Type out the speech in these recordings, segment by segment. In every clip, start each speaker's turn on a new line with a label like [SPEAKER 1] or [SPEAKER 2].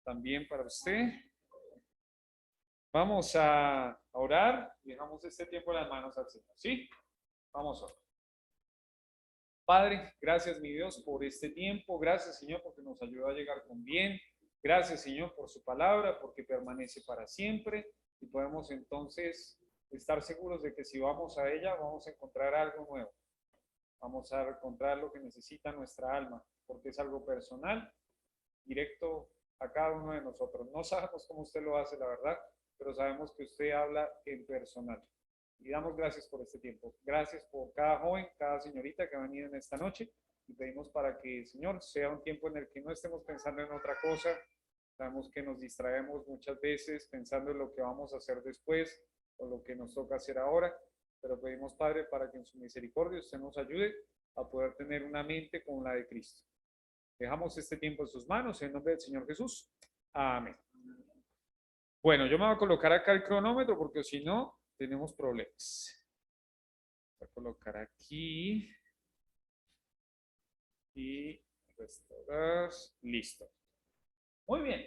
[SPEAKER 1] También para usted. Vamos a orar y dejamos este tiempo en las manos al Señor. ¿Sí? Vamos a orar. Padre, gracias mi Dios por este tiempo. Gracias Señor porque nos ayudó a llegar con bien. Gracias Señor por su palabra, porque permanece para siempre. Y podemos entonces estar seguros de que si vamos a ella vamos a encontrar algo nuevo. Vamos a encontrar lo que necesita nuestra alma, porque es algo personal, directo a cada uno de nosotros. No sabemos cómo usted lo hace, la verdad, pero sabemos que usted habla en personal. Y damos gracias por este tiempo. Gracias por cada joven, cada señorita que ha venido en esta noche. Y pedimos para que, Señor, sea un tiempo en el que no estemos pensando en otra cosa. Sabemos que nos distraemos muchas veces pensando en lo que vamos a hacer después o lo que nos toca hacer ahora. Pero pedimos, Padre, para que en su misericordia usted nos ayude a poder tener una mente como la de Cristo. Dejamos este tiempo en sus manos, en nombre del Señor Jesús. Amén. Bueno, yo me voy a colocar acá el cronómetro porque si no, tenemos problemas. Voy a colocar aquí. Y restaurar. Listo. Muy bien.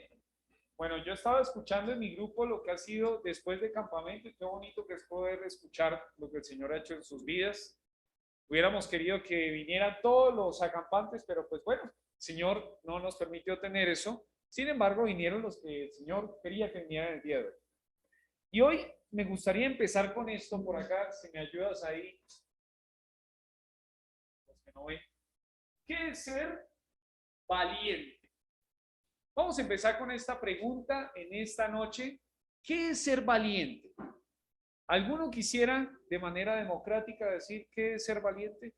[SPEAKER 1] Bueno, yo estaba escuchando en mi grupo lo que ha sido después de campamento y qué bonito que es poder escuchar lo que el Señor ha hecho en sus vidas. Hubiéramos querido que vinieran todos los acampantes, pero pues bueno, el Señor no nos permitió tener eso. Sin embargo, vinieron los que el Señor quería que vinieran el día de hoy. Y hoy me gustaría empezar con esto por acá, si me ayudas ahí. Los que no ven. ¿Qué es ser valiente? Vamos a empezar con esta pregunta en esta noche. ¿Qué es ser valiente? ¿Alguno quisiera de manera democrática decir qué es ser valiente?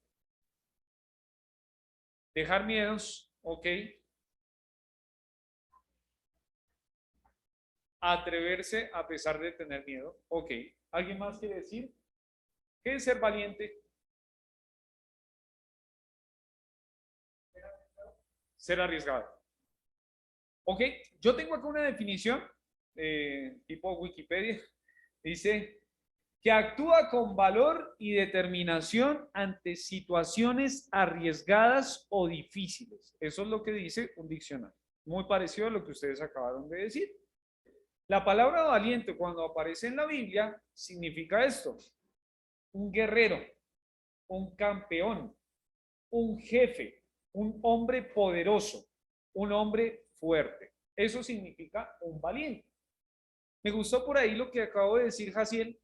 [SPEAKER 1] Dejar miedos, ok. Atreverse a pesar de tener miedo, ok. ¿Alguien más quiere decir qué es ser valiente? Ser arriesgado. Ok, yo tengo acá una definición tipo Wikipedia. Dice que actúa con valor y determinación ante situaciones arriesgadas o difíciles. Eso es lo que dice un diccionario. Muy parecido a lo que ustedes acabaron de decir. La palabra valiente cuando aparece en la Biblia significa esto: un guerrero, un campeón, un jefe, un hombre poderoso, un hombre fuerte. Eso significa un valiente. Me gustó por ahí lo que acabo de decir, Jaciel,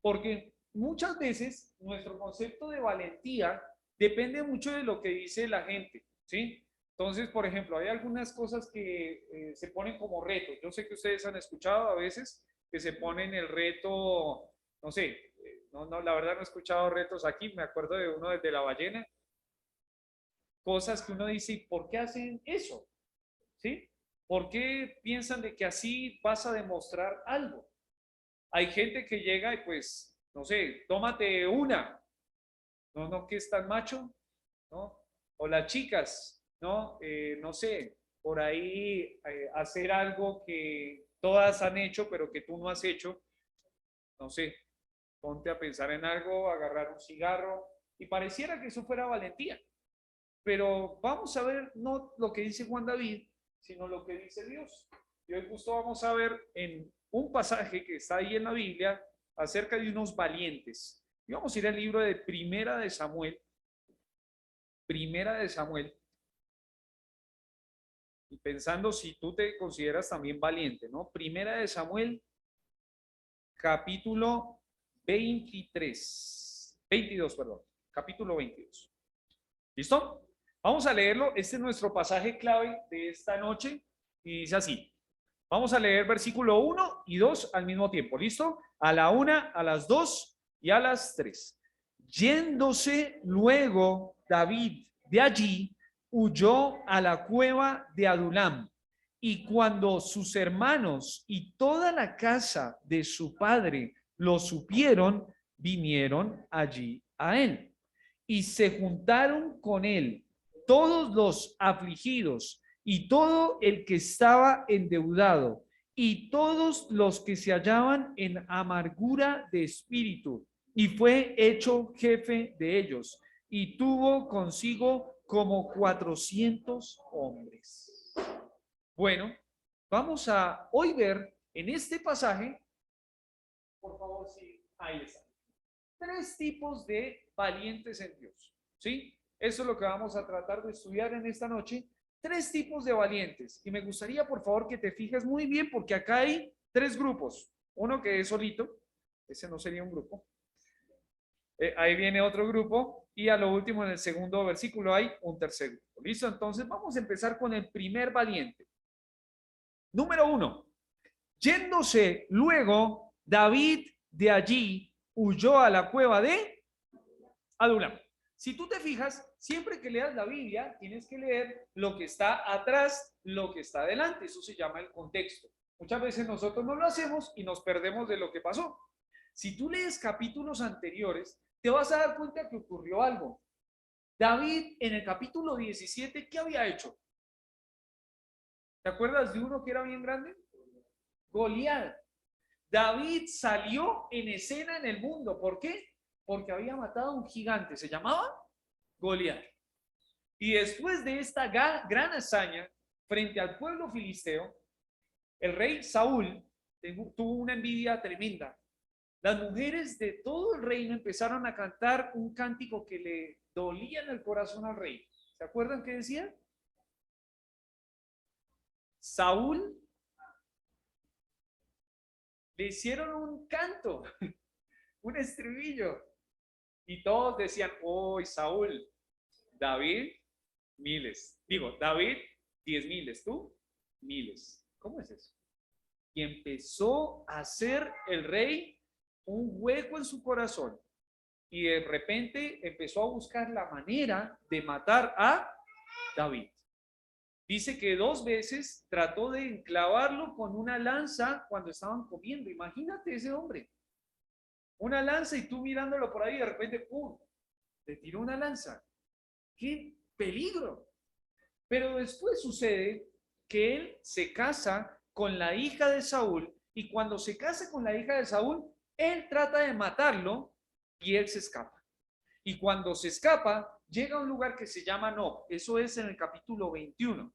[SPEAKER 1] porque muchas veces nuestro concepto de valentía depende mucho de lo que dice la gente, ¿sí? Entonces, por ejemplo, hay algunas cosas que se ponen como retos. Yo sé que ustedes han escuchado a veces que se ponen el reto, no sé, no, la verdad no he escuchado retos aquí, me acuerdo de uno desde la ballena, cosas que uno dice, ¿por qué hacen eso? ¿Sí? ¿Por qué piensan de que así vas a demostrar algo? Hay gente que llega y pues, no sé, tómate una, no, que es tan macho, ¿no? O las chicas, ¿no? No sé, por ahí hacer algo que todas han hecho, pero que tú no has hecho, no sé, ponte a pensar en algo, agarrar un cigarro, y pareciera que eso fuera valentía. Pero vamos a ver no lo que dice Juan David, sino lo que dice Dios. Y hoy justo vamos a ver en un pasaje que está ahí en la Biblia acerca de unos valientes. Y vamos a ir al libro de Primera de Samuel. Primera de Samuel. Y pensando si tú te consideras también valiente, ¿no? Primera de Samuel, capítulo 22, perdón. Capítulo 22. ¿Listo? Vamos a leerlo. Este es nuestro pasaje clave de esta noche y dice así. Vamos a leer versículo 1 y 2 al mismo tiempo. ¿Listo? A la 1, a las 2 y a las 3. Yéndose luego David de allí, huyó a la cueva de Adulam. Y cuando sus hermanos y toda la casa de su padre lo supieron, vinieron allí a él. Y se juntaron con él todos los afligidos y todo el que estaba endeudado y todos los que se hallaban en amargura de espíritu, y fue hecho jefe de ellos, y tuvo consigo como 400 hombres. Bueno, Vamos a hoy ver en este pasaje, por favor, sí, ahí está. 3 tipos de valientes en Dios, ¿sí? Eso es lo que vamos a tratar de estudiar en esta noche. 3 tipos de valientes. Y me gustaría, por favor, que te fijes muy bien, porque acá hay 3 grupos. Uno que es solito, ese no sería un grupo. Ahí viene otro grupo. Y a lo último, en el segundo versículo, hay un tercer grupo. ¿Listo? Entonces, vamos a empezar con el primer valiente. Número 1. Yéndose luego, David de allí huyó a la cueva de Adulam. Si tú te fijas, siempre que leas la Biblia, tienes que leer lo que está atrás, lo que está adelante. Eso se llama el contexto. Muchas veces nosotros no lo hacemos y nos perdemos de lo que pasó. Si tú lees capítulos anteriores, te vas a dar cuenta que ocurrió algo. David, en el capítulo 17, ¿qué había hecho? ¿Te acuerdas de uno que era bien grande? Goliat. David salió en escena en el mundo. ¿Por qué? Porque había matado a un gigante. ¿Se llamaba? Goliat. Y después de esta gran hazaña frente al pueblo filisteo, el rey Saúl tuvo una envidia tremenda. Las mujeres de todo el reino empezaron a cantar un cántico que le dolía en el corazón al rey. ¿Se acuerdan qué decía? Saúl le hicieron un canto, un estribillo, y todos decían, oh, Saúl, David, miles. Digo, David, 10,000, tú, miles. ¿Cómo es eso? Y empezó a hacer el rey un hueco en su corazón. Y de repente empezó a buscar la manera de matar a David. Dice que 2 veces trató de enclavarlo con una lanza cuando estaban comiendo. Imagínate ese hombre. Una lanza y tú mirándolo por ahí, de repente, ¡pum! Le tiró una lanza. ¡Qué peligro! Pero después sucede que él se casa con la hija de Saúl y cuando se casa con la hija de Saúl, él trata de matarlo y él se escapa. Y cuando se escapa, llega a un lugar que se llama Nob. Eso es en el capítulo 21.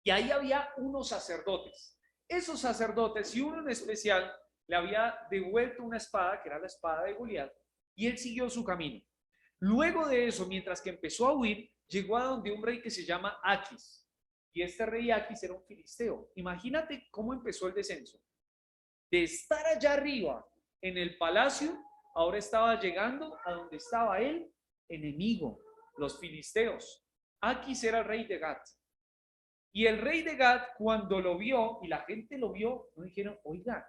[SPEAKER 1] Y ahí había unos sacerdotes. Esos sacerdotes, y uno en especial, le había devuelto una espada, que era la espada de Goliat, y él siguió su camino. Luego de eso, mientras que empezó a huir, llegó a donde un rey que se llama Aquis. Y este rey Aquis era un filisteo. Imagínate cómo empezó el descenso. De estar allá arriba, en el palacio, ahora estaba llegando a donde estaba el enemigo, los filisteos. Aquis era el rey de Gat. Y el rey de Gad, cuando lo vio, y la gente lo vio, no dijeron, oiga,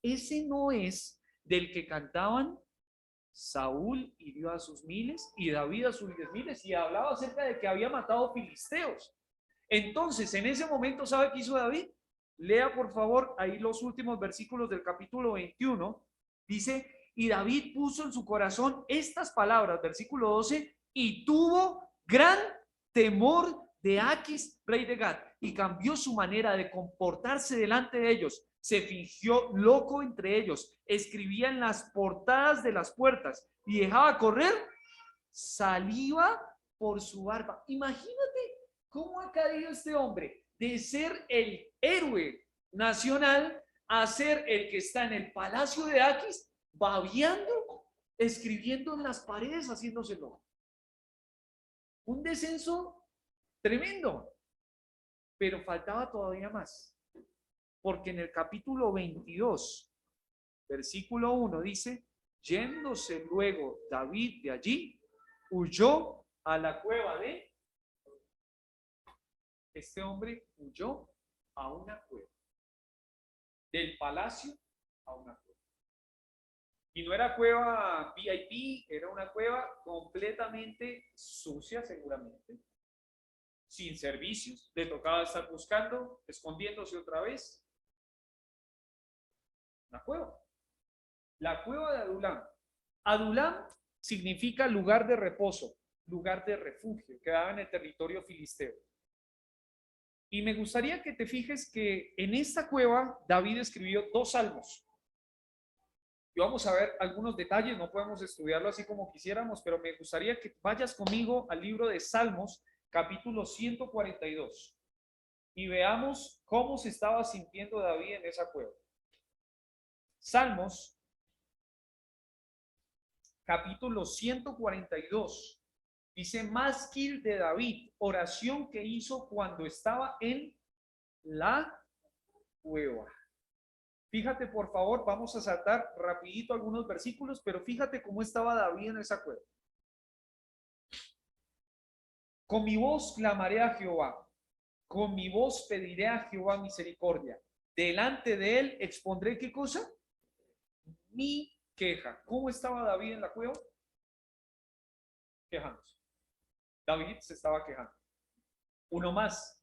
[SPEAKER 1] ese no es del que cantaban Saúl hirió a sus miles y David a sus 10,000 y hablaba acerca de que había matado filisteos. Entonces, en ese momento, ¿sabe qué hizo David? Lea por favor ahí los últimos versículos del capítulo 21. Dice, y David puso en su corazón estas palabras, versículo 12, y tuvo gran temor de Aquis, rey de Gat, y cambió su manera de comportarse delante de ellos. Se fingió loco entre ellos, escribía en las portadas de las puertas y dejaba correr saliva por su barba. Imagínate cómo ha caído este hombre de ser el héroe nacional a ser el que está en el palacio de Aquis, babeando, escribiendo en las paredes, haciéndoselo. Un descenso tremendo, pero faltaba todavía más, porque en el capítulo 22, versículo 1 dice, yéndose luego David de allí, huyó a la cueva de... Este hombre huyó a una cueva, del palacio a una cueva. Y no era cueva VIP, era una cueva completamente sucia seguramente, sin servicios, le tocaba estar buscando, escondiéndose otra vez. Una cueva. La cueva de Adulam. Adulam significa lugar de reposo, lugar de refugio, quedaba en el territorio filisteo. Y me gustaría que te fijes que en esta cueva David escribió 2 salmos. Y vamos a ver algunos detalles, no podemos estudiarlo así como quisiéramos, pero me gustaría que vayas conmigo al libro de Salmos, capítulo 142. y veamos cómo se estaba sintiendo David en esa cueva. Salmos, capítulo 142. Dice, Masquil de David, oración que hizo cuando estaba en la cueva. Fíjate, por favor, vamos a saltar rapidito algunos versículos, pero fíjate cómo estaba David en esa cueva. Con mi voz clamaré a Jehová, con mi voz pediré a Jehová misericordia. Delante de él expondré, ¿qué cosa? Mi queja. ¿Cómo estaba David en la cueva? Quejándose. David se estaba quejando. Uno más,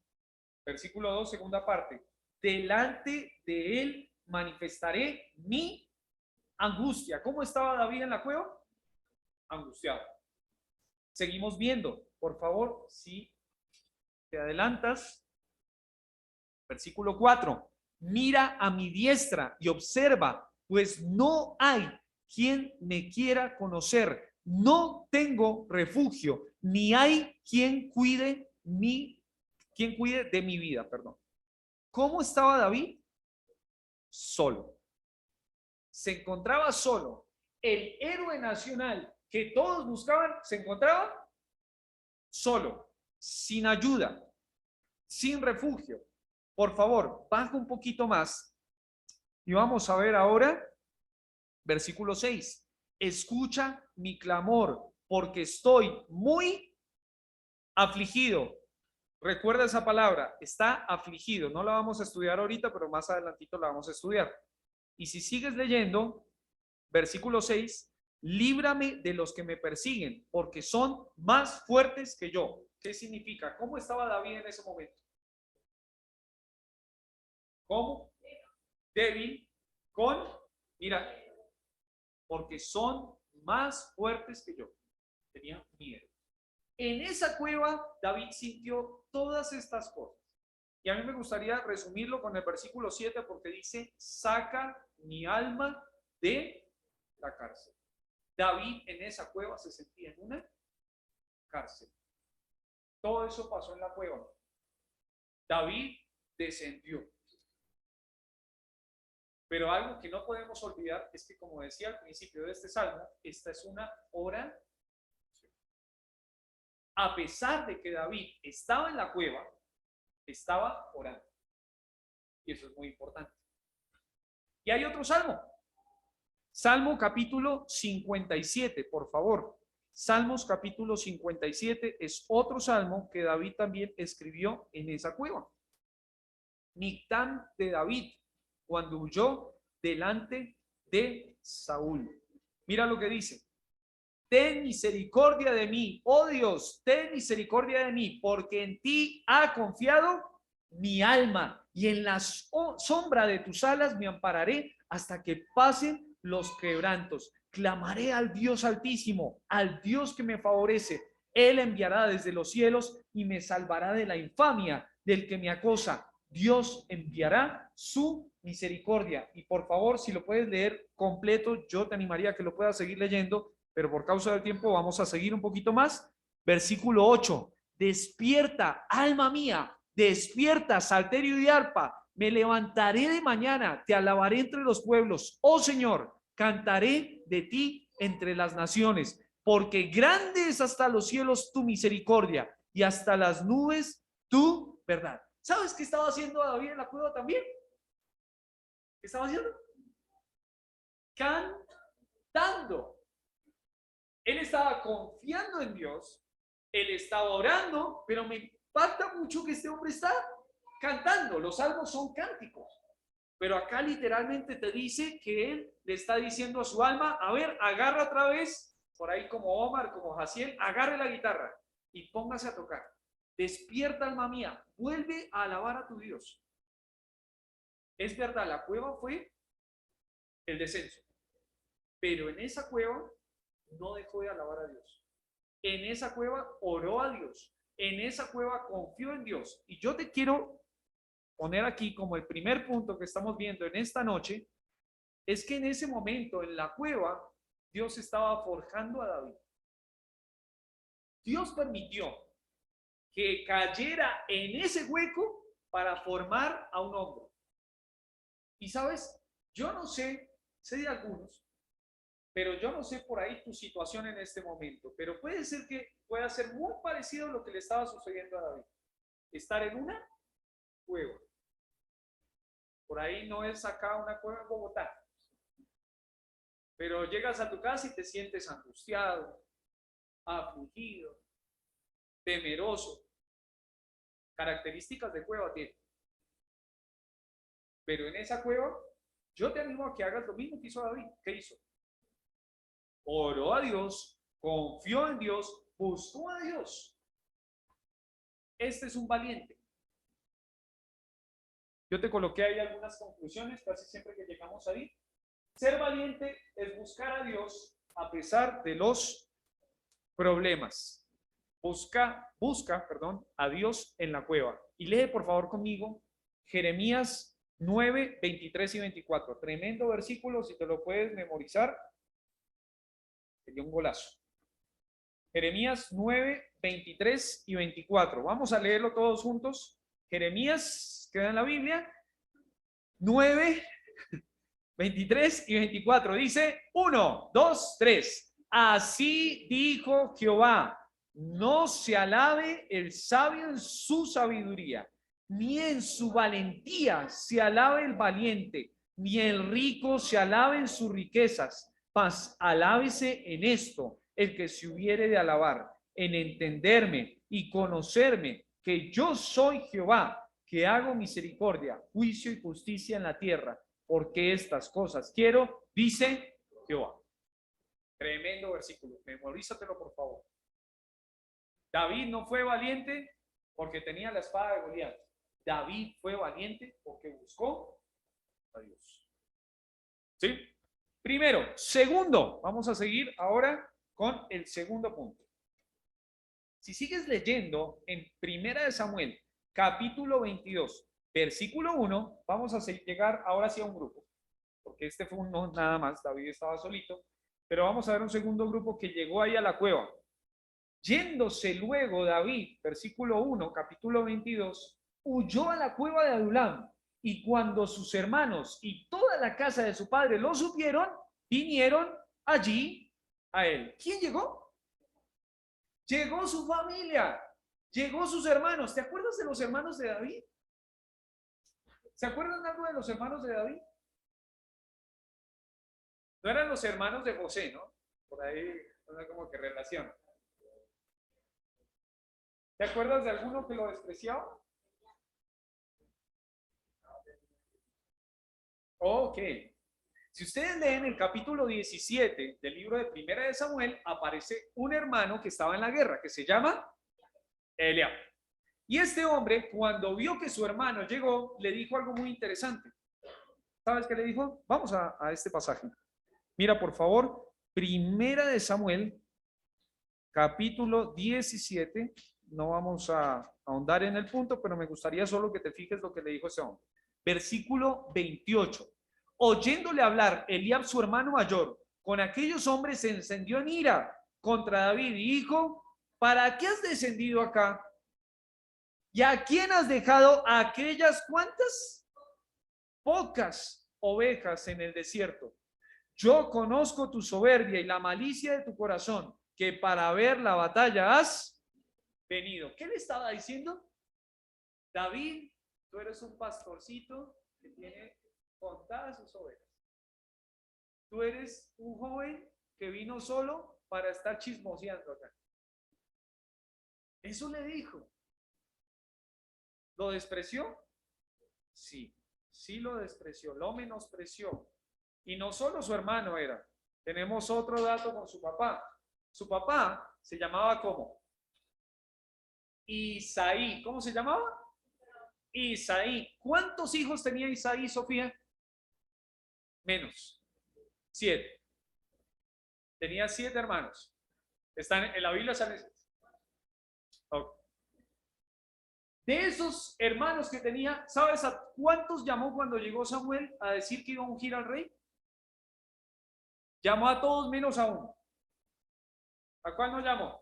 [SPEAKER 1] versículo 2, segunda parte. Delante de él manifestaré mi angustia. ¿Cómo estaba David en la cueva? Angustiado. Seguimos viendo, por favor, si te adelantas. Versículo 4. Mira a mi diestra y observa, pues no hay quien me quiera conocer. No tengo refugio, ni hay quien cuide de mi vida, perdón. ¿Cómo estaba David? Solo. Se encontraba solo. El héroe nacional que todos buscaban se encontraba solo, sin ayuda, sin refugio. Por favor, baja un poquito más y vamos a ver ahora versículo 6. Escucha mi clamor, porque estoy muy afligido. Recuerda esa palabra, está afligido. No la vamos a estudiar ahorita, pero más adelantito la vamos a estudiar. Y si sigues leyendo, versículo 6, líbrame de los que me persiguen, porque son más fuertes que yo. ¿Qué significa? ¿Cómo estaba David en ese momento? ¿Cómo? Débil, mira, porque son más fuertes que yo. Tenía miedo. En esa cueva, David sintió todas estas cosas. Y a mí me gustaría resumirlo con el versículo 7 porque dice, saca mi alma de la cárcel. David en esa cueva se sentía en una cárcel. Todo eso pasó en la cueva. David descendió. Pero algo que no podemos olvidar es que, como decía al principio de este salmo, esta es una oración. A pesar de que David estaba en la cueva, estaba orando. Y eso es muy importante. Y hay otro salmo. Salmo capítulo 57, por favor. Salmos capítulo 57 es otro salmo que David también escribió en esa cueva. Mictán de David, cuando huyó delante de Saúl. Mira lo que dice. Ten misericordia de mí, oh Dios, ten misericordia de mí, porque en ti ha confiado mi alma, y en la sombra de tus alas me ampararé hasta que pasen los quebrantos. Clamaré al Dios Altísimo, al Dios que me favorece. Él enviará desde los cielos y me salvará de la infamia del que me acosa. Dios enviará su misericordia. Y por favor, si lo puedes leer completo, yo te animaría a que lo puedas seguir leyendo, pero por causa del tiempo vamos a seguir un poquito más. Versículo 8. Despierta, alma mía, despierta, salterio y arpa. Me levantaré de mañana, te alabaré entre los pueblos. Oh Señor, cantaré de ti entre las naciones, porque grande es hasta los cielos tu misericordia y hasta las nubes tu verdad. ¿Sabes qué estaba haciendo David en la cueva también? ¿Qué estaba haciendo? Cantando. Él estaba confiando en Dios, él estaba orando, pero me impacta mucho que este hombre está cantando. Los salmos son cánticos, pero acá literalmente te dice que él le está diciendo a su alma, a ver, agarra otra vez, por ahí como Omar, como Jaciel, agarre la guitarra y póngase a tocar. Despierta, alma mía, vuelve a alabar a tu Dios. Es verdad, la cueva fue el descenso, pero en esa cueva no dejó de alabar a Dios. En esa cueva oró a Dios. En esa cueva confió en Dios. Y yo te quiero poner aquí como el primer punto que estamos viendo en esta noche, es que en ese momento en la cueva Dios estaba forjando a David. Dios permitió que cayera en ese hueco para formar a un hombre. Y sabes, yo no sé, sé de algunos, pero yo no sé por ahí tu situación en este momento, pero puede ser que pueda ser muy parecido a lo que le estaba sucediendo a David. Estar en una cueva. Por ahí no es acá una cueva en Bogotá, pero llegas a tu casa y te sientes angustiado, afligido, temeroso. Características de cueva tiene. Pero en esa cueva, yo te animo a que hagas lo mismo que hizo David. ¿Qué hizo? Oró a Dios, confió en Dios, buscó a Dios. Este es un valiente. Yo te coloqué ahí algunas conclusiones, casi siempre que llegamos ahí. Ser valiente es buscar a Dios a pesar de los problemas. Busca, a Dios en la cueva. Y lee por favor conmigo Jeremías 9, 23 y 24. Tremendo versículo, si te lo puedes memorizar, sería un golazo. Jeremías 9, 23 y 24. Vamos a leerlo todos juntos. Jeremías, queda en la Biblia, 9, 23 y 24. Dice 1, 2, 3. Así dijo Jehová, no se alabe el sabio en su sabiduría, ni en su valentía se alabe el valiente, ni el rico se alabe en sus riquezas, mas alábese en esto el que se hubiere de alabar, en entenderme y conocerme, que yo soy Jehová, que hago misericordia, juicio y justicia en la tierra, porque estas cosas quiero, dice Jehová. Tremendo versículo, memorízatelo por favor. David no fue valiente porque tenía la espada de Goliat. David fue valiente porque buscó a Dios. ¿Sí? Primero. Segundo, vamos a seguir ahora con el segundo punto. Si sigues leyendo en Primera de Samuel, capítulo 22, versículo 1, vamos a llegar ahora sí a un grupo, porque este fue uno nada más, David estaba solito, pero vamos a ver un segundo grupo que llegó ahí a la cueva. Yéndose luego David, versículo 1, capítulo 22, huyó a la cueva de Adulam, y cuando sus hermanos y toda la casa de su padre lo supieron, vinieron allí a él. ¿Quién llegó? Llegó su familia, llegó sus hermanos. ¿Te acuerdas de los hermanos de David? ¿Se acuerdan algo de los hermanos de David? No eran los hermanos de José, ¿no? Por ahí, no como que relación. ¿Te acuerdas de alguno que lo despreciaba? Ok. Si ustedes leen el capítulo 17 del libro de Primera de Samuel, aparece un hermano que estaba en la guerra, que se llama Eliab. Y este hombre, cuando vio que su hermano llegó, le dijo algo muy interesante. ¿Sabes qué le dijo? Vamos a este pasaje. Mira, por favor, Primera de Samuel, capítulo 17. No vamos a ahondar en el punto, pero me gustaría solo que te fijes lo que le dijo ese hombre. Versículo 28. Oyéndole hablar Eliab, su hermano mayor, con aquellos hombres se encendió en ira contra David y dijo, ¿para qué has descendido acá? ¿Y a quién has dejado aquellas cuantas? Pocas ovejas en el desierto. Yo conozco tu soberbia y la malicia de tu corazón, que para ver la batalla has venido. ¿Qué le estaba diciendo? David, tú eres un pastorcito que tiene contadas sus ovejas. Tú eres un joven que vino solo para estar chismoseando acá. Eso le dijo. ¿Lo despreció? Sí, sí lo despreció, lo menospreció. Y no solo su hermano era. Tenemos otro dato con su papá. Su papá se llamaba ¿cómo? Isaí. ¿Cómo se llamaba? Isaí. ¿Cuántos hijos tenía Isaí, Sofía? Menos. 7. Tenía 7 hermanos. Están en la Biblia. Okay. De esos hermanos que tenía, ¿sabes a cuántos llamó cuando llegó Samuel a decir que iba a ungir al rey? Llamó a todos menos a uno. ¿A cuál no llamó?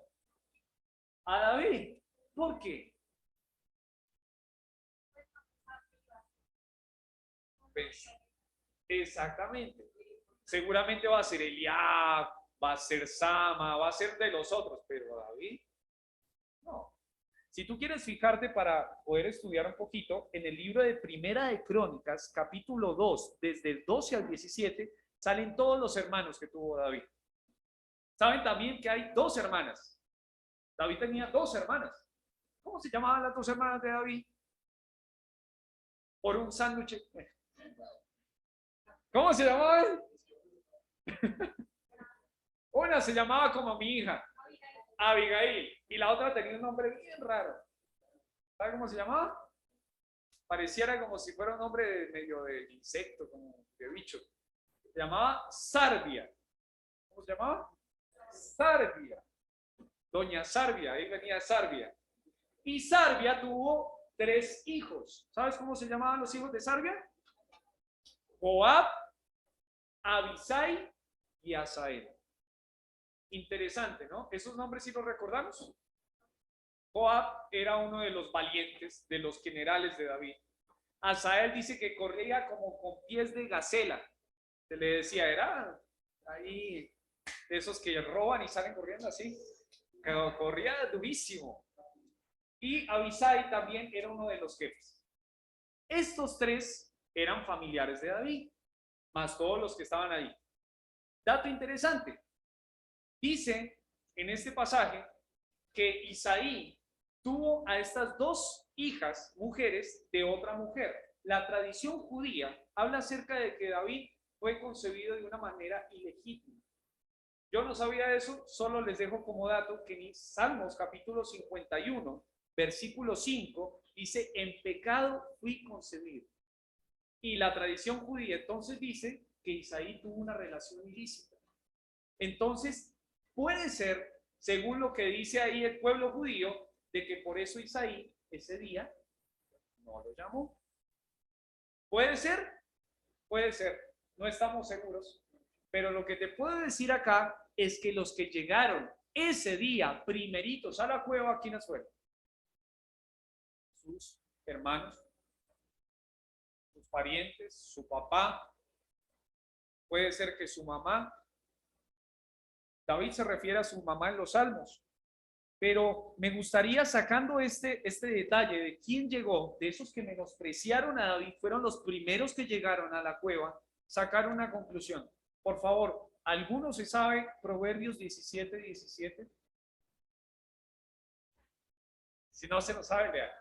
[SPEAKER 1] A David. ¿Por qué? Pues, exactamente. Seguramente va a ser Eliab, va a ser Sama, va a ser de los otros, pero David, no. Si tú quieres fijarte para poder estudiar un poquito, en el libro de Primera de Crónicas, capítulo 2, desde el 12 al 17, salen todos los hermanos que tuvo David. Saben también que hay dos hermanas. David tenía dos hermanas. ¿Cómo se llamaban las dos hermanas de David? Por un sándwich. ¿Cómo se llamaban? Una se llamaba como mi hija, Abigail, y la otra tenía un nombre bien raro. ¿Sabe cómo se llamaba? Pareciera como si fuera un nombre medio de insecto, como de bicho. Se llamaba Sarbia. ¿Cómo se llamaba? Sarbia. Doña Sarbia, ahí venía Sarbia. Y Sarbia tuvo tres hijos. ¿Sabes cómo se llamaban los hijos de Sarbia? Joab, Abisai y Asael. Interesante, ¿no? Esos nombres sí los recordamos. Joab era uno de los valientes, de los generales de David. Asael dice que corría como con pies de gacela. Se le decía, era ahí de esos que roban y salen corriendo así. Corría durísimo. Y Abisai también era uno de los jefes. Estos tres eran familiares de David, más todos los que estaban ahí. Dato interesante. Dice en este pasaje que Isaí tuvo a estas dos hijas, mujeres, de otra mujer. La tradición judía habla acerca de que David fue concebido de una manera ilegítima. Yo no sabía eso, solo les dejo como dato que en Salmos capítulo 51, versículo 5, dice, en pecado fui concebido. Y la tradición judía entonces dice que Isaí tuvo una relación ilícita. Entonces, puede ser, según lo que dice ahí el pueblo judío, de que por eso Isaí ese día no lo llamó. ¿Puede ser? Puede ser. No estamos seguros. Pero lo que te puedo decir acá es que los que llegaron ese día primeritos a la cueva, ¿quiénes fueron? Sus hermanos, sus parientes, su papá, puede ser que su mamá. David se refiere a su mamá en los Salmos. Pero me gustaría, sacando este detalle de quién llegó, de esos que menospreciaron a David, fueron los primeros que llegaron a la cueva, sacar una conclusión. Por favor, ¿alguno se sabe Proverbios 17, 17? Si no se lo sabe, vean.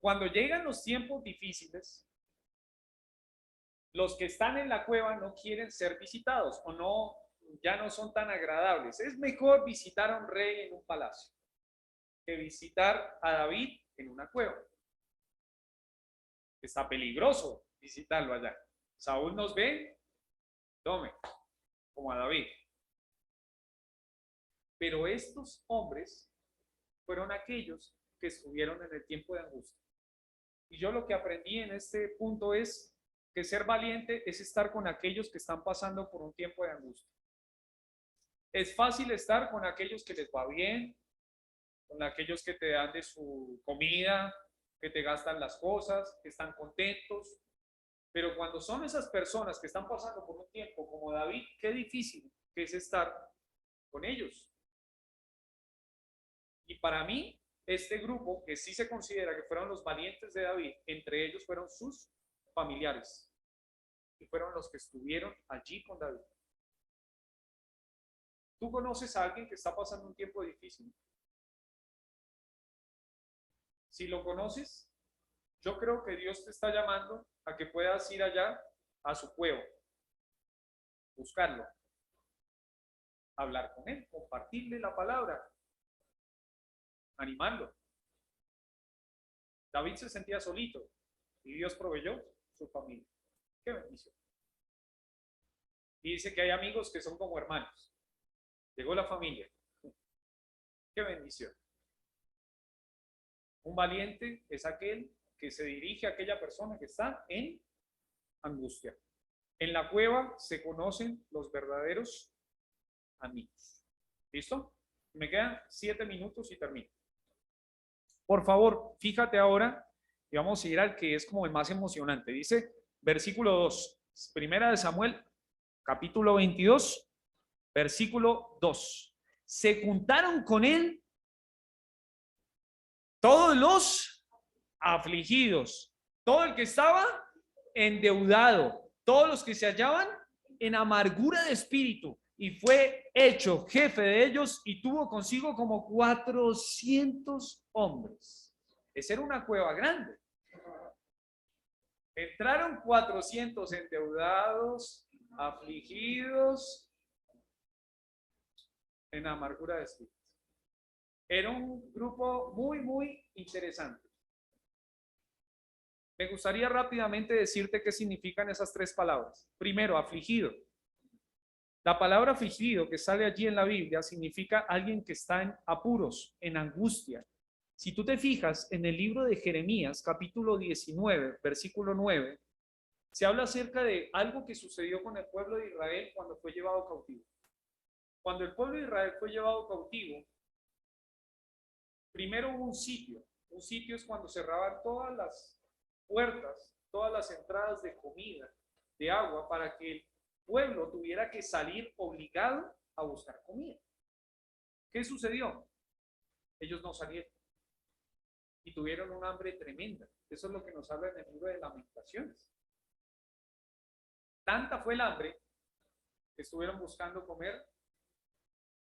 [SPEAKER 1] Cuando llegan los tiempos difíciles, los que están en la cueva no quieren ser visitados o no, ya no son tan agradables. Es mejor visitar a un rey en un palacio que visitar a David en una cueva. Está peligroso visitarlo allá. Saúl nos ve, tome, como a David. Pero estos hombres fueron aquellos que estuvieron en el tiempo de angustia. Y yo lo que aprendí en este punto es que ser valiente es estar con aquellos que están pasando por un tiempo de angustia. Es fácil estar con aquellos que les va bien, con aquellos que te dan de su comida, que te gastan las cosas, que están contentos. Pero cuando son esas personas que están pasando por un tiempo como David, qué difícil que es estar con ellos. Y para mí, este grupo, que sí se considera que fueron los valientes de David, entre ellos fueron sus familiares. Y fueron los que estuvieron allí con David. ¿Tú conoces a alguien que está pasando un tiempo difícil? Si lo conoces, yo creo que Dios te está llamando a que puedas ir allá a su cueva, buscarlo, hablar con él, compartirle la palabra, animarlo. David se sentía solito y Dios proveyó su familia. Qué bendición. Y dice que hay amigos que son como hermanos. Llegó la familia. Qué bendición. Un valiente es aquel que se dirige a aquella persona que está en angustia. En la cueva se conocen los verdaderos amigos. ¿Listo? Me quedan 7 minutos y termino. Por favor, fíjate ahora y vamos a ir al que es como el más emocionante. Dice, versículo 2, primera de Samuel, capítulo 22, versículo 2. Se juntaron con él todos los afligidos, todo el que estaba endeudado, todos los que se hallaban en amargura de espíritu, y fue hecho jefe de ellos y tuvo consigo como 400 hombres. Esa era una cueva grande. Entraron 400 endeudados, afligidos, en amargura de espíritu. Era un grupo muy, muy interesante. Me gustaría rápidamente decirte qué significan esas 3 palabras. Primero, afligido. La palabra afligido que sale allí en la Biblia significa alguien que está en apuros, en angustia. Si tú te fijas en el libro de Jeremías, capítulo 19, versículo 9, se habla acerca de algo que sucedió con el pueblo de Israel cuando fue llevado cautivo. Cuando el pueblo de Israel fue llevado cautivo, primero hubo un sitio. Un sitio es cuando cerraban todas las puertas, todas las entradas de comida, de agua, para que el pueblo tuviera que salir obligado a buscar comida. ¿Qué sucedió? Ellos no salieron y tuvieron un hambre tremenda. Eso es lo que nos habla en el libro de Lamentaciones. Tanta fue el hambre que estuvieron buscando comer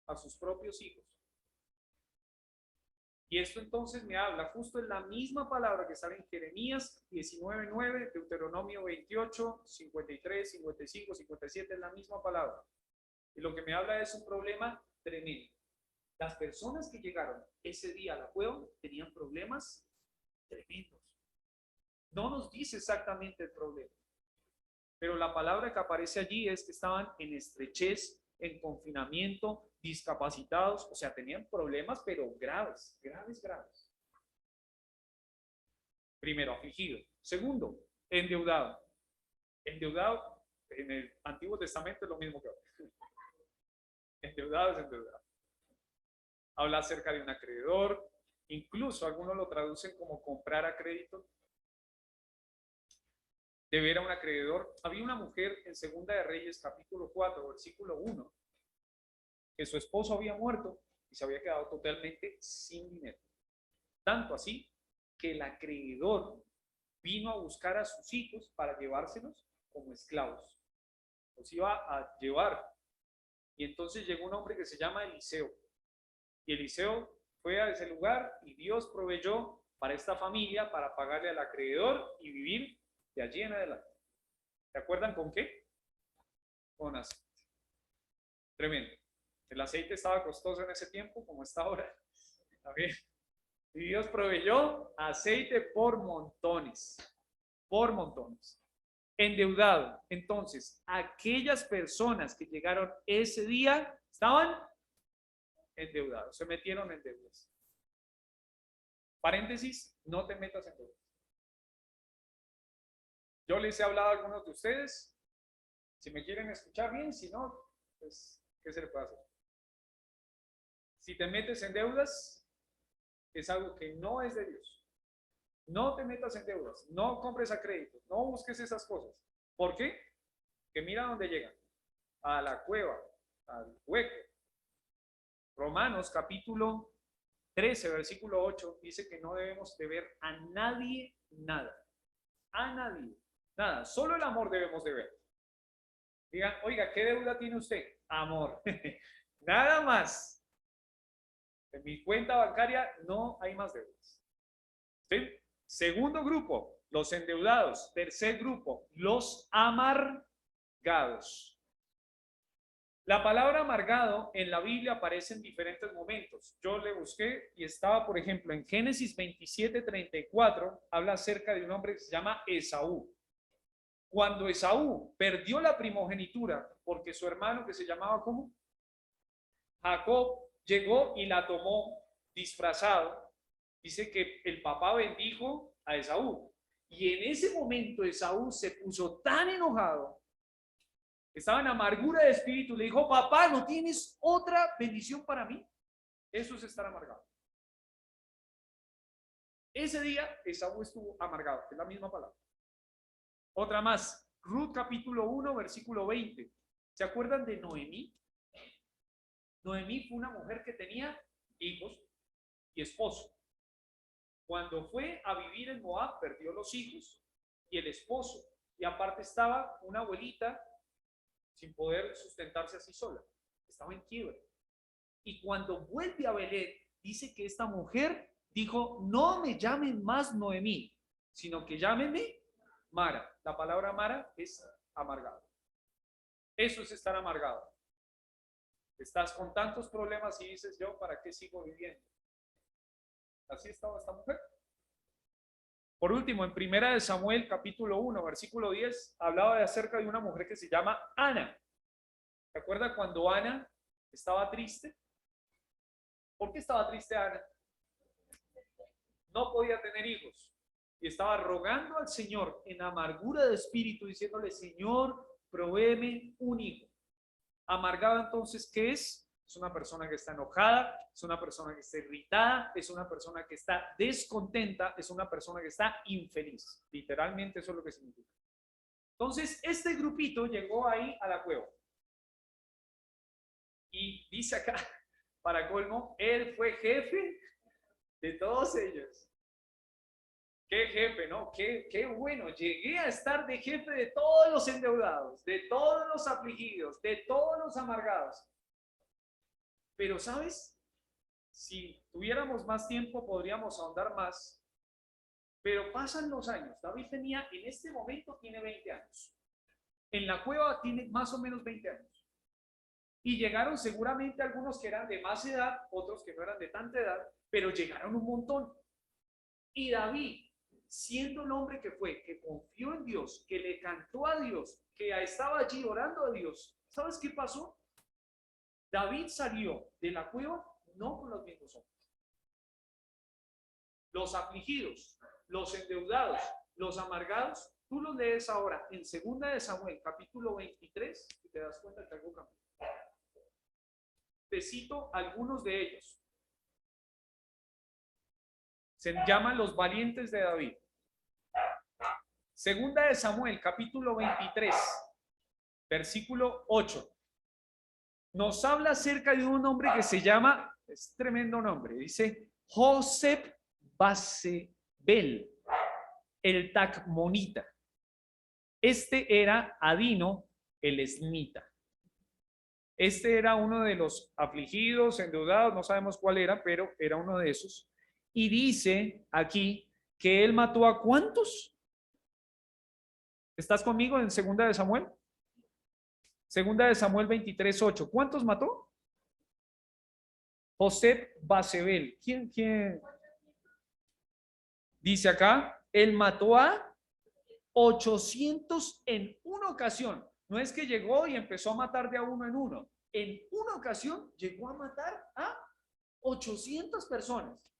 [SPEAKER 1] a sus propios hijos. Y esto entonces me habla justo en la misma palabra que sale en Jeremías 19:9, Deuteronomio 28, 53, 55, 57, es la misma palabra. Y lo que me habla es un problema tremendo. Las personas que llegaron ese día a la cueva tenían problemas tremendos. No nos dice exactamente el problema, pero la palabra que aparece allí es que estaban en estrechez, en confinamiento, discapacitados, o sea, tenían problemas, pero graves, graves, graves. Primero, afligido. Segundo, endeudado. Endeudado, en el Antiguo Testamento es lo mismo que ahora. Endeudado es endeudado. Habla acerca de un acreedor, incluso algunos lo traducen como comprar a crédito. Deber a un acreedor. Había una mujer en Segunda de Reyes, capítulo 4, versículo 1, que su esposo había muerto y se había quedado totalmente sin dinero. Tanto así que el acreedor vino a buscar a sus hijos para llevárselos como esclavos. Los iba a llevar. Y entonces llegó un hombre que se llama Eliseo. Y Eliseo fue a ese lugar y Dios proveyó para esta familia para pagarle al acreedor y vivir de allí en adelante. ¿Se acuerdan con qué? Con aceite. Tremendo. El aceite estaba costoso en ese tiempo, como está ahora. ¿Está bien? Y Dios proveyó aceite por montones. Por montones. Endeudado. Entonces, aquellas personas que llegaron ese día estaban endeudados, se metieron en deudas. Paréntesis, no te metas en deudas. Yo les he hablado a algunos de ustedes. Si me quieren escuchar bien, si no, pues, ¿qué se le puede hacer? Si te metes en deudas, es algo que no es de Dios. No te metas en deudas, no compres a crédito, no busques esas cosas. ¿Por qué? Que mira dónde llegan. A la cueva, al hueco. Romanos capítulo 13, versículo 8, dice que no debemos deber a nadie nada. A nadie. Nada, solo el amor debemos deber. Digan, oiga, ¿qué deuda tiene usted? Amor. Nada más. En mi cuenta bancaria no hay más deudas. ¿Sí? Segundo grupo, los endeudados. Tercer grupo, los amargados. La palabra amargado en la Biblia aparece en diferentes momentos. Yo le busqué y estaba, por ejemplo, en Génesis 27:34, habla acerca de un hombre que se llama Esaú. Cuando Esaú perdió la primogenitura, porque su hermano que se llamaba ¿cómo? Jacob llegó y la tomó disfrazado, dice que el papá bendijo a Esaú. Y en ese momento Esaú se puso tan enojado, estaba en amargura de espíritu, le dijo, papá, ¿no tienes otra bendición para mí? Eso es estar amargado. Ese día Esaú estuvo amargado, es la misma palabra. Otra más, Ruth capítulo 1, versículo 20. ¿Se acuerdan de Noemí? Noemí fue una mujer que tenía hijos y esposo. Cuando fue a vivir en Moab, perdió los hijos y el esposo. Y aparte estaba una abuelita sin poder sustentarse así sola. Estaba en quiebra. Y cuando vuelve a Belén, dice que esta mujer dijo, no me llamen más Noemí, sino que llámenme Mara. La palabra Mara es amargado. Eso es estar amargado. Estás con tantos problemas y dices, yo, ¿para qué sigo viviendo? Así estaba esta mujer. Por último, en Primera de Samuel, capítulo 1, versículo 10, hablaba de acerca de una mujer que se llama Ana. ¿Se acuerda cuando Ana estaba triste? ¿Por qué estaba triste Ana? No podía tener hijos. Y estaba rogando al Señor en amargura de espíritu, diciéndole, Señor, provéeme un hijo. Amargado entonces, ¿qué es? Es una persona que está enojada, es una persona que está irritada, es una persona que está descontenta, es una persona que está infeliz. Literalmente eso es lo que significa. Entonces, este grupito llegó ahí a la cueva. Y dice acá, para colmo, él fue jefe de todos ellos. Qué jefe, ¿no? Qué bueno. Llegué a estar de jefe de todos los endeudados, de todos los afligidos, de todos los amargados. Pero, ¿sabes? Si tuviéramos más tiempo, podríamos ahondar más. Pero pasan los años. David tenía, en este momento, tiene 20 años. En la cueva tiene más o menos 20 años. Y llegaron seguramente algunos que eran de más edad, otros que no eran de tanta edad, pero llegaron un montón. Y David, siendo el hombre que fue, que confió en Dios, que le cantó a Dios, que estaba allí orando a Dios, ¿sabes qué pasó? David salió de la cueva no con los mismos hombres. Los afligidos, los endeudados, los amargados, tú los lees ahora en 2 de Samuel, capítulo 23, y te das cuenta que algo cambió. Te cito algunos de ellos. Se llaman los valientes de David. 2 de Samuel, capítulo 23, versículo 8. Nos habla acerca de un hombre que se llama, es tremendo nombre, dice Josep Basebel, el Tacmonita. Este era Adino, el esnita. Este era uno de los afligidos, endeudados, no sabemos cuál era, pero era uno de esos. Y dice aquí que él mató a ¿cuántos? ¿Estás conmigo en 2 de Samuel? 2 de Samuel 23, 8. ¿Cuántos mató? José Basebel. ¿Quién? Dice acá, él mató a 800 en una ocasión. No es que llegó y empezó a matar de a uno en uno. En una ocasión llegó a matar a 800 personas.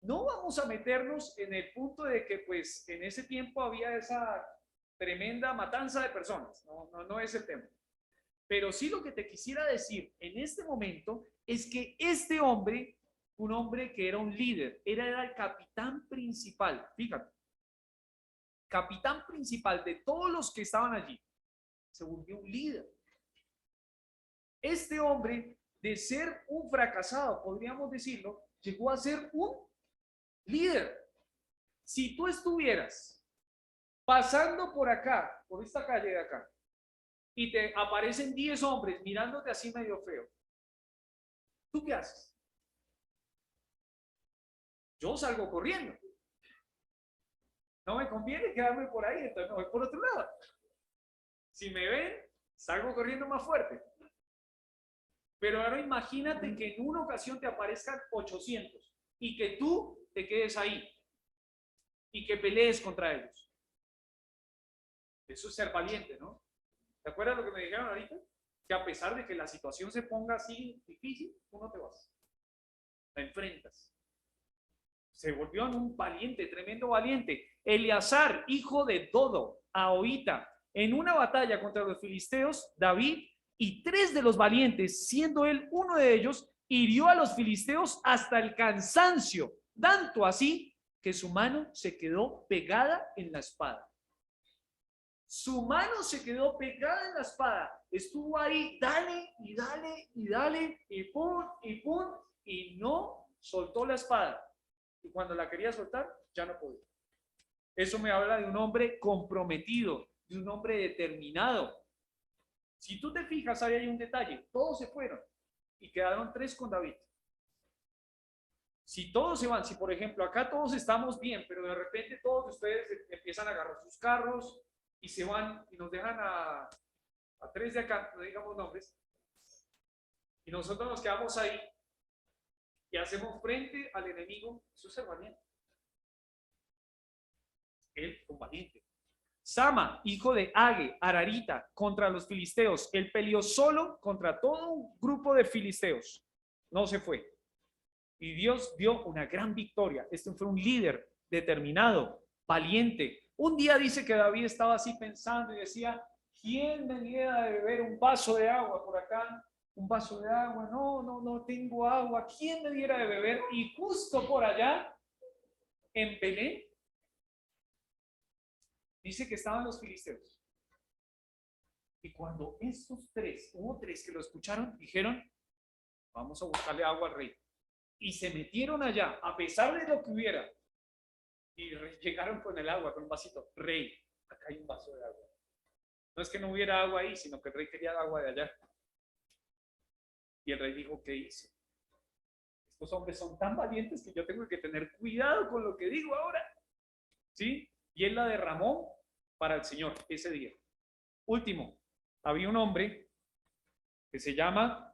[SPEAKER 1] No vamos a meternos en el punto de que pues en ese tiempo había esa tremenda matanza de personas. No es el tema. Pero sí lo que te quisiera decir en este momento es que este hombre, un hombre que era un líder, era el capitán principal, fíjate, capitán principal de todos los que estaban allí, se volvió un líder. Este hombre, de ser un fracasado, podríamos decirlo, llegó a ser un líder. Si tú estuvieras pasando por acá, por esta calle de acá, y te aparecen 10 hombres mirándote así medio feo, ¿tú qué haces? Yo salgo corriendo. No me conviene quedarme por ahí, entonces me voy por otro lado. Si me ven, salgo corriendo más fuerte. Pero ahora imagínate que en una ocasión te aparezcan 800 y que tú te quedes ahí y que pelees contra ellos. Eso es ser valiente, ¿no? ¿Te acuerdas lo que me dijeron ahorita? Que a pesar de que la situación se ponga así difícil, tú no te vas. La enfrentas. Se volvió en un valiente, tremendo valiente. Eleazar, hijo de Dodo, Ahoita, en una batalla contra los filisteos, David y 3 de los valientes, siendo él uno de ellos, hirió a los filisteos hasta el cansancio, tanto así que su mano se quedó pegada en la espada. Su mano se quedó pegada en la espada. Estuvo ahí, dale y dale y dale, y pum, y no soltó la espada. Y cuando la quería soltar, ya no podía. Eso me habla de un hombre comprometido, de un hombre determinado. Si tú te fijas, ahí hay un detalle. Todos se fueron y quedaron 3 con David. Si todos se van, si por ejemplo acá todos estamos bien, pero de repente todos ustedes empiezan a agarrar sus carros y se van y nos dejan a 3 de acá, no digamos nombres, y nosotros nos quedamos ahí y hacemos frente al enemigo, eso es ser valiente. Él fue valiente. Sama, hijo de Age, Ararita, contra los filisteos. Él peleó solo contra todo un grupo de filisteos. No se fue. Y Dios dio una gran victoria. Este fue un líder determinado, valiente. Un día dice que David estaba así pensando y decía, ¿quién me diera de beber un vaso de agua por acá? Un vaso de agua, no tengo agua. ¿Quién me diera de beber? Y justo por allá, en Belén, dice que estaban los filisteos. Y cuando estos 3, hubo 3 que lo escucharon, dijeron, vamos a buscarle agua al rey. Y se metieron allá, a pesar de lo que hubiera. Y llegaron con el agua, con un vasito. Rey, acá hay un vaso de agua. No es que no hubiera agua ahí, sino que el rey quería agua de allá. Y el rey dijo, ¿qué hice? Estos hombres son tan valientes que yo tengo que tener cuidado con lo que digo ahora. ¿Sí? Y él la derramó para el Señor ese día. Último, había un hombre que se llama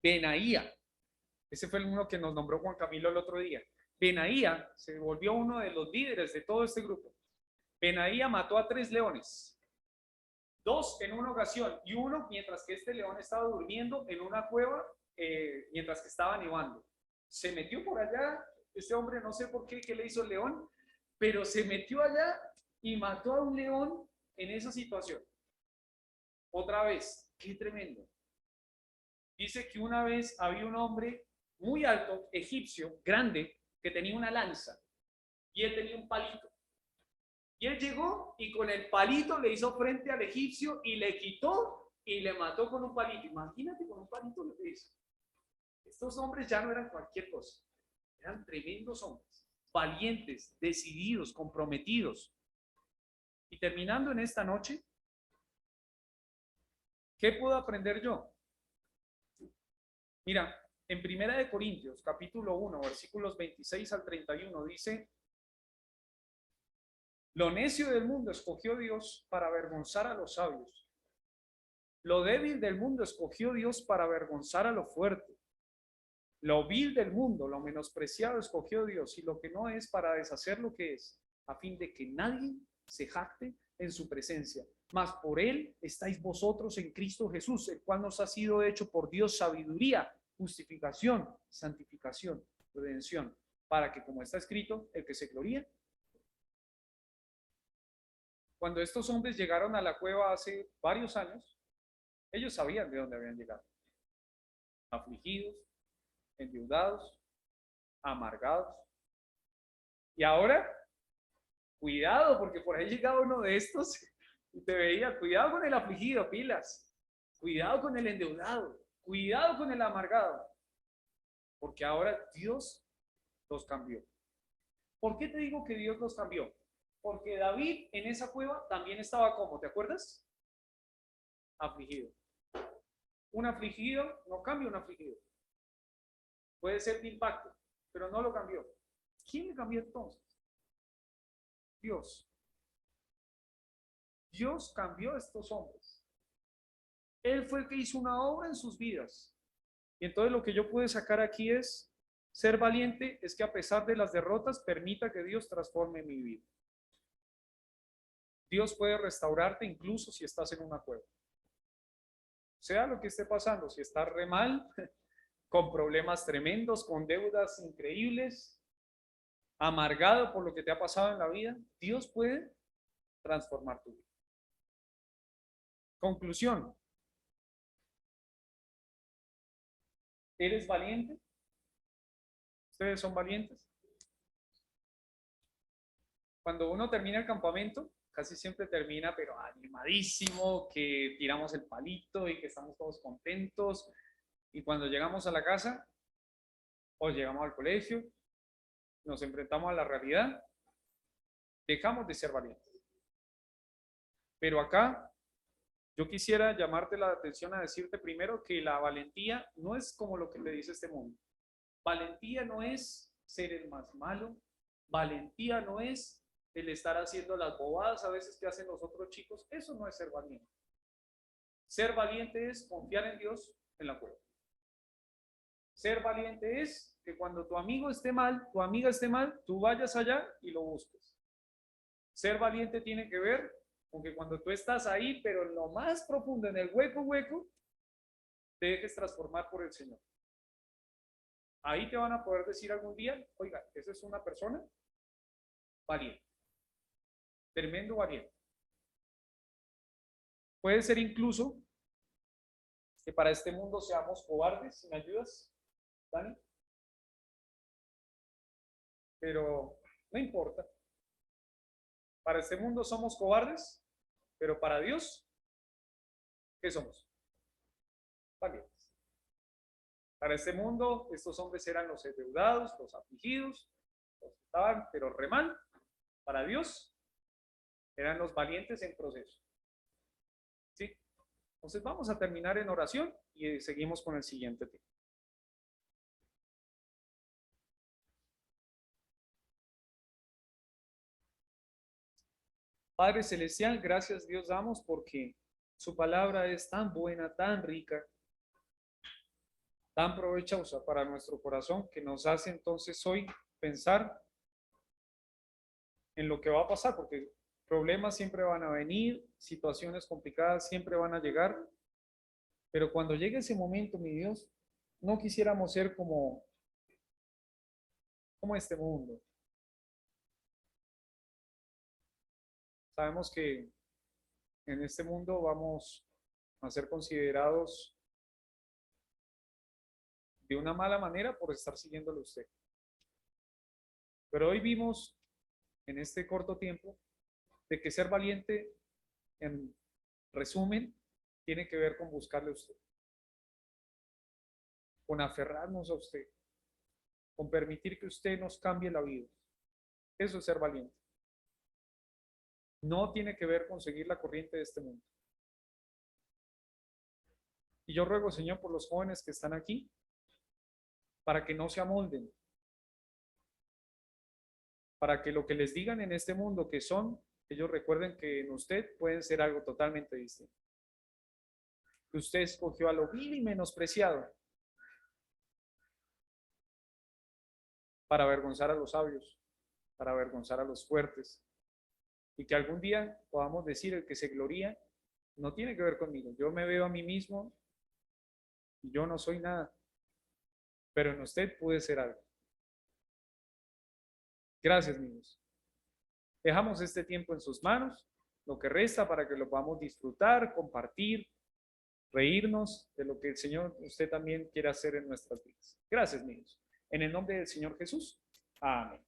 [SPEAKER 1] Benaía. Ese fue el uno que nos nombró Juan Camilo el otro día. Benaía se volvió uno de los líderes de todo este grupo. Benaía mató a 3 leones. 2 en una ocasión y 1 mientras que este león estaba durmiendo en una cueva mientras que estaba nevando. Se metió por allá, este hombre no sé por qué le hizo el león, pero se metió allá y mató a un león en esa situación. Otra vez, qué tremendo. Dice que una vez había un hombre muy alto, egipcio, grande, que tenía una lanza y él tenía un palito. Y él llegó y con el palito le hizo frente al egipcio y le quitó y le mató con un palito. Imagínate con un palito lo que hizo. Estos hombres ya no eran cualquier cosa, eran tremendos hombres, valientes, decididos, comprometidos. Y terminando en esta noche, ¿qué puedo aprender yo? Mira, en Primera de Corintios, capítulo 1, versículos 26 al 31, dice, lo necio del mundo escogió Dios para avergonzar a los sabios. Lo débil del mundo escogió Dios para avergonzar a lo fuerte. Lo vil del mundo, lo menospreciado escogió Dios y lo que no es para deshacer lo que es, a fin de que nadie se jacte en su presencia. Mas por él estáis vosotros en Cristo Jesús, el cual nos ha sido hecho por Dios sabiduría, justificación, santificación, redención, para que, como está escrito, el que se gloría. Cuando estos hombres llegaron a la cueva hace varios años, ellos sabían de dónde habían llegado. Afligidos, endeudados, amargados. Y ahora, cuidado, porque por ahí llegaba uno de estos y te veía, cuidado con el afligido, pilas. Cuidado con el endeudado, cuidado con el amargado. Porque ahora Dios los cambió. ¿Por qué te digo que Dios los cambió? Porque David en esa cueva también estaba como, ¿te acuerdas? Afligido. Un afligido no cambia un afligido. Puede ser de impacto, pero no lo cambió. ¿Quién le cambió entonces? Dios. Dios cambió a estos hombres. Él fue el que hizo una obra en sus vidas. Y entonces lo que yo pude sacar aquí es, ser valiente es que a pesar de las derrotas, permita que Dios transforme mi vida. Dios puede restaurarte incluso si estás en una cueva. Sea lo que esté pasando, si estás re mal, con problemas tremendos, con deudas increíbles, amargado por lo que te ha pasado en la vida, Dios puede transformar tu vida. Conclusión. ¿Eres valiente? ¿Ustedes son valientes? Cuando uno termina el campamento, casi siempre termina, pero animadísimo, que tiramos el palito y que estamos todos contentos. Y cuando llegamos a la casa o llegamos al colegio, nos enfrentamos a la realidad, dejamos de ser valientes. Pero acá yo quisiera llamarte la atención a decirte primero que la valentía no es como lo que te dice este mundo. Valentía no es ser el más malo. Valentía no es el estar haciendo las bobadas a veces que hacen los otros chicos. Eso no es ser valiente. Ser valiente es confiar en Dios en la prueba. Ser valiente es que cuando tu amigo esté mal, tu amiga esté mal, tú vayas allá y lo busques. Ser valiente tiene que ver con que cuando tú estás ahí, pero en lo más profundo, en el hueco, te dejes transformar por el Señor. Ahí te van a poder decir algún día, oiga, esa es una persona valiente, tremendo valiente. Puede ser incluso que para este mundo seamos cobardes, si me ayudas, Dani. Pero no importa. Para este mundo somos cobardes, pero para Dios, ¿qué somos? Valientes. Para este mundo, estos hombres eran los endeudados, los afligidos, los que estaban, pero re mal. Para Dios, eran los valientes en proceso. ¿Sí? Entonces vamos a terminar en oración y seguimos con el siguiente tema. Padre Celestial, gracias Dios damos porque su palabra es tan buena, tan rica, tan provechosa para nuestro corazón que nos hace entonces hoy pensar en lo que va a pasar, porque problemas siempre van a venir, situaciones complicadas siempre van a llegar, pero cuando llegue ese momento, mi Dios, no quisiéramos ser como este mundo. Sabemos que en este mundo vamos a ser considerados de una mala manera por estar siguiéndolo a usted. Pero hoy vimos en este corto tiempo de que ser valiente, en resumen, tiene que ver con buscarle a usted, con aferrarnos a usted, con permitir que usted nos cambie la vida. Eso es ser valiente. No tiene que ver con seguir la corriente de este mundo. Y yo ruego, Señor, por los jóvenes que están aquí, para que no se amolden, para que lo que les digan en este mundo que son, ellos recuerden que en usted pueden ser algo totalmente distinto. Que usted escogió a lo vil y menospreciado para avergonzar a los sabios, para avergonzar a los fuertes, y que algún día podamos decir el que se gloría no tiene que ver conmigo. Yo me veo a mí mismo y yo no soy nada, pero en usted puede ser algo. Gracias, niños. Dejamos este tiempo en sus manos, lo que resta para que lo podamos disfrutar, compartir, reírnos de lo que el Señor, usted también quiere hacer en nuestras vidas. Gracias, niños. En el nombre del Señor Jesús. Amén.